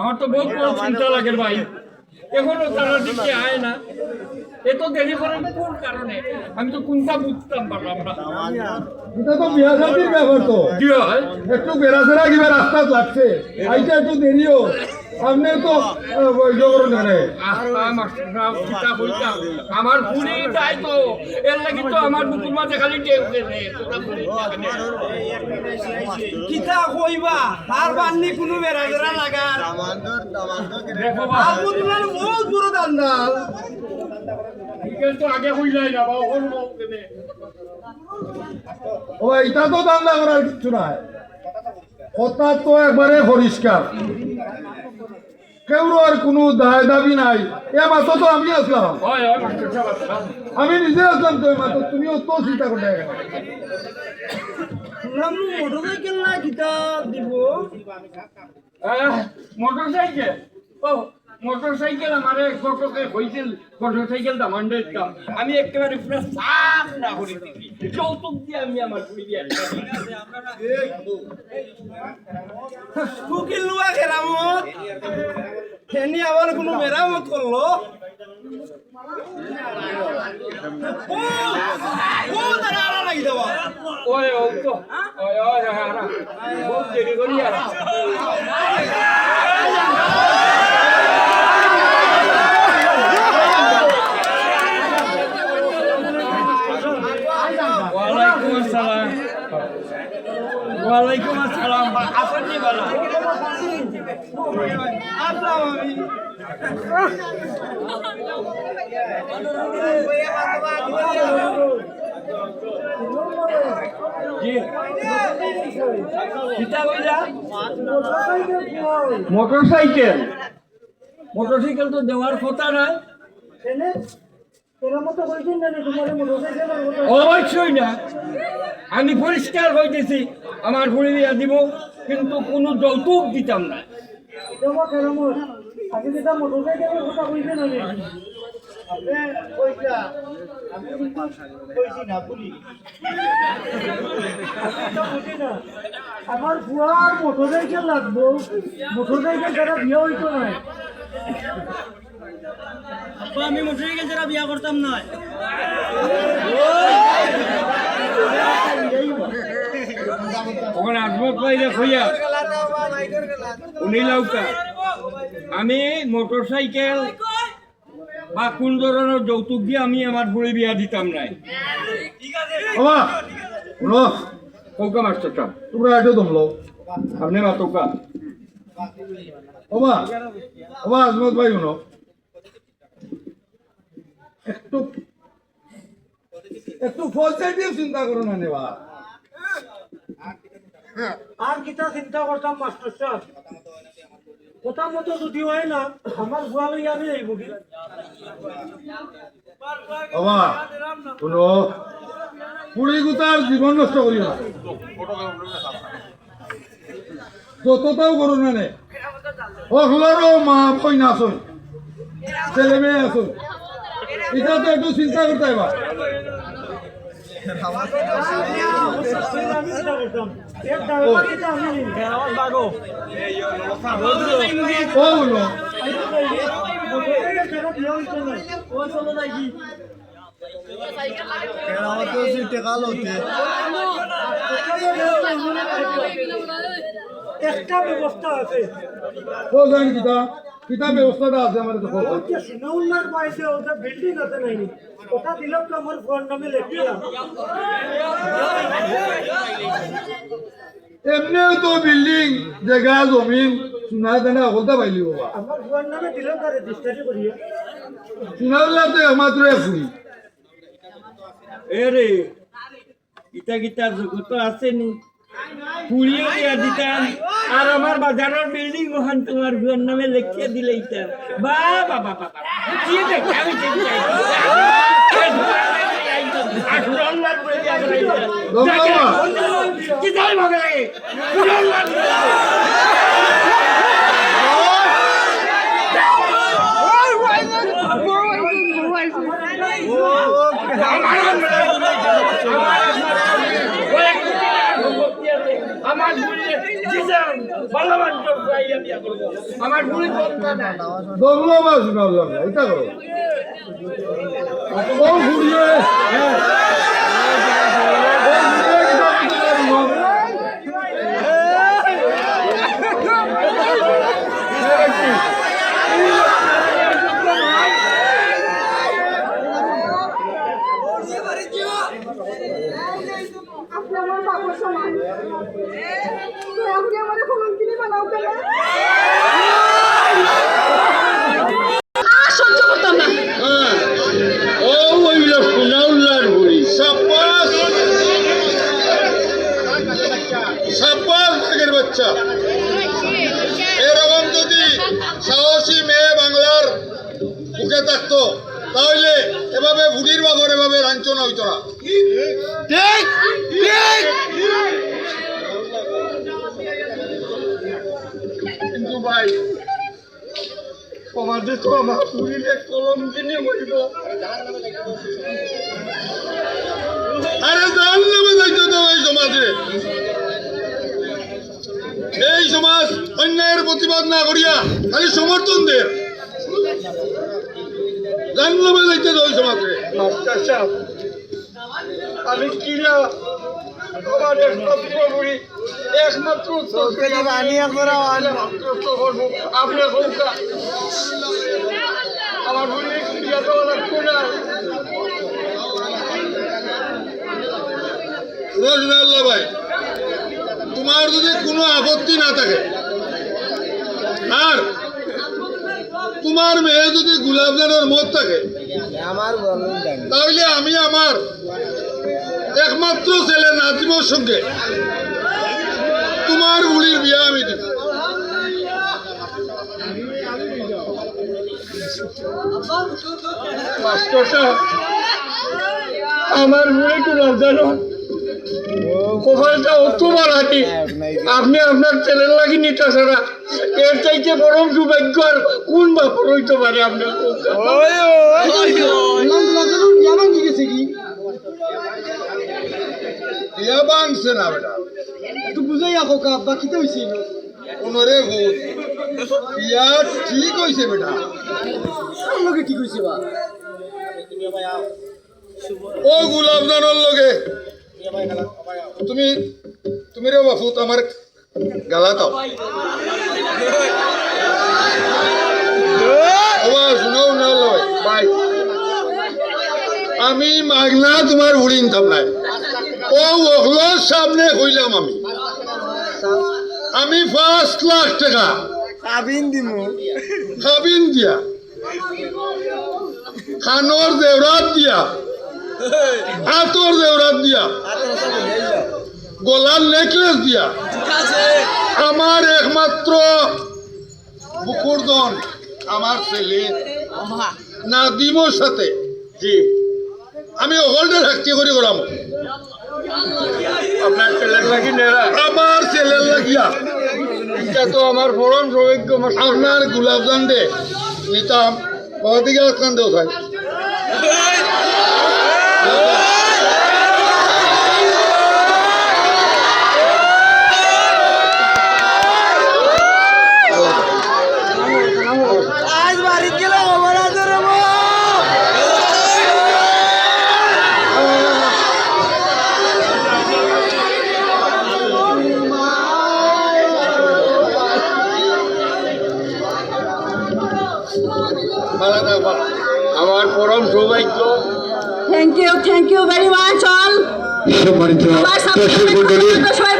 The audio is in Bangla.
আমার তো বহুত বড় চিন্তা লাগে ভাই, এখনো তারা দিকে আয় না, এত দেরি করে কোন কারণে? আমি তো কোনটা বুঝতাম পারলাম না। এটা তো বিয়া শাদির ব্যাপার, তো কি হয় একটু বেড়াচেরা কিবা রাস্তা লাগছে, আইটা একটু দেরিও আপনি তো জগরণ জানে। আমার পুরি তাই তো, এর লাগি তো আমার বুকুর মাঝে খালি টেপ গেছে। কিতা কইবা তার বান্নি কোনো বেড়াজেরা লাগার দেখো আলমদুল্লাহর বহুত বড় দান্দাল তো আগে হই যায় না বাবা, ও এটা তো দান্দা করার কিছু নাই, কথা তো একবারে পরিষ্কার, কেউ আর কোনো দায় দাবি নাই। এ মাত্র তো আমি আসলাম, আমি নিজে আসলাম, তো মাত্র তুমিও তো চিন্তা করতে শুনলাম মোটরসাইকেল না কিতা দিব মোটরসাইকেল। ও মোটরসাইকেল আমার ফটোকে হয়েছিল, মোটরসাইকেলটা মান্ডের দাম আমি একেবারে পুরো সাফ না করে দিচ্ছি, যৌতুক দিয়ে আমি আমার কুকিল লুয়া কেরামত ফেনি আবার কোনো মেরামত করলো ও দাঁড়া আড়া লাগি দেওয়া ওই ও তো ওই ওই বহুত দেরি করি আর ওয়ালাইকুম আসসালাম। ওয়ালাইকুম আসসালাম। আসেননি ভালো আসলাম আমি মোটরসাইকেল, মোটরসাইকেল তো দেওয়ার কথা নয়। অবশ্যই না, আমি পরিষ্কার হইতেছি আমার ভুড়ি দিয়া দিব, কিন্তু কোনো যৌতুক দিতাম না। আমার বুয়ার মোটরসাইকেল লাগবো, মোটরসাইকেল ছাড়া বিয়ে হইতো না। আমি মোটরসাইকেল ছাড়া বিয়া করতাম না। ওখানে আজমত পাইলে হইয়া উনি লাউকা, আমি মোটরসাইকেল বা কোন ধরনের যৌতুক দিয়ে আমি আমার ভুড়ি বিয়া দিতাম নাই। বাবা শুনো, কৌকা মাস্টারটা তোমরা একটু দমলো আপনি মাতৌকা ওবা ওবা আজমত ভাই শুনো, একটু একটু পজিটিভ চিন্তা করো না নেবা। আর কিতা চিন্তা করতাম মাস্টার সাহেব, কথা মতো যদি হয় না আমার বুয়া লইয়া আমি যাইব কি বাবা শুনো, পুরি গুতার জীবন নষ্ট করিও না, যতটাও করো না নে, ওগুলোরও মা বই না আসুন, ছেলে মেয়ে আসুন, এটা তো একটু চিন্তা করতে হবে। ও বলো একটা ব্যবস্থা আছে, ও জানি কিতা কিতা ব্যবস্থাটা আছে আমার দেখো। সিনাউল্লার পাইছে ওটা বিল্ডিং আছে নাইনি, ওটা দিলাম তো আমার ফোন নামে লেখিলাম। এমনিও তো বিল্ডিং জায়গা জমিন সোনা দানা হলতে পাইলি বাবা, আমার ফোন নামে দিলাম তার রেজিস্ট্রি করিয়ে সোনাগুলা তো একমাত্র ফুরি। এরে গীতা গীতার জগত আসেনি, পুড়িয়ে দিয়া দিতাম আর আমার বাজারের বিল্ডিং ওখান তোমার ঘর নামে লিখিয়ে দিলে বা বাবা বাবা কি দেখে আমি কি যাই ভাবে লাগে ভালো মানুষ বিয়া করবো আমার ভুল দগলো মাছ শুনাও এটা করো ও ঘুরিয়ে আপনি আমার বাবার সমান তো আপনি আমার ফোন কিনে বানাও কেন সহ্য করতাম না ও ওইগুলো সোনাউল্লার বুড়ি সাপাস সাপাস বাঘের বাচ্চা এরকম যদি সাহসী মেয়ে বাংলার বুকে থাকতো তাহলে এভাবে বুড়ির বাবর এভাবে লাঞ্ছনা হইতো না ঠিক ঠিক কিন্তু ভাই সমাজে তো আমার বুড়িলে কলম কিনে মরিব আরে জান নামে যাইতো তো এই সমাজে এই সমাজ অন্যায়ের প্রতিবাদ না করিয়া খালি সমর্থন দেয় জান নামে যাইতে তো ওই সমাজে মাস্টার সাহেব আমি কিরা আমার একমাত্র বুড়ি একমাত্র আপনি আমার বুড়ি ক্রিয়া দেওয়া লাগতো না রোজনাল্লাহ ভাই তোমার যদি কোনো আপত্তি না থাকে আর তোমার মেয়ে যদি গোলাপজানের মত থাকে তাহলে আমি আমার একমাত্র ছেলে নাজিমের সঙ্গে তোমার বুড়ির বিয়ে আমি দিব মাস্টার সাহেব আমার বুড়ি গোলাপজান কপালটা অত বাড়াটি আপনি আপনার ছেলের লাগি নিতে ছাড়া এর চাইতে বরং সৌভাগ্য আর কোন বাপর হইতে পারে আপনার বিয়া ভাঙছে না বেটা একটু বুঝাই আঁকো কাপ বাকিতে হয়েছিল কোনরে ভূত বিয়া ঠিক হইছে বেটা লোকে কি কইছে বা ও গোলাপজানের লগে তুমি তুমি রে বাফুত আমার গালা দাও শুনো না লয় ভাই আমি মাগনা তোমার বুড়ি নিতাম নাই ও ওগুলোর সামনে কইলাম আমি 5 লাখ টাকা খাবিন দিয়া খানোর দেওরাত দিয়া হাতর দেওরাত দিয়া গলার নেকলেস দিয়া আমার একমাত্র বুকুরদন আমার ছেলে নাদিমর সাথে জি আমি ওগলটা সাক্ষী করে গেলাম আপনার ছেলের লাগি নেরা আমার ছেলের লাগিয়া এটা তো আমার পরম সৌভাগ্য আপনার গোলাপজান দে নিতাম দিকে আসলাম দেও ভাই আমার পরম সৌভাগ্য thank you very much all সম্মানিত সবাই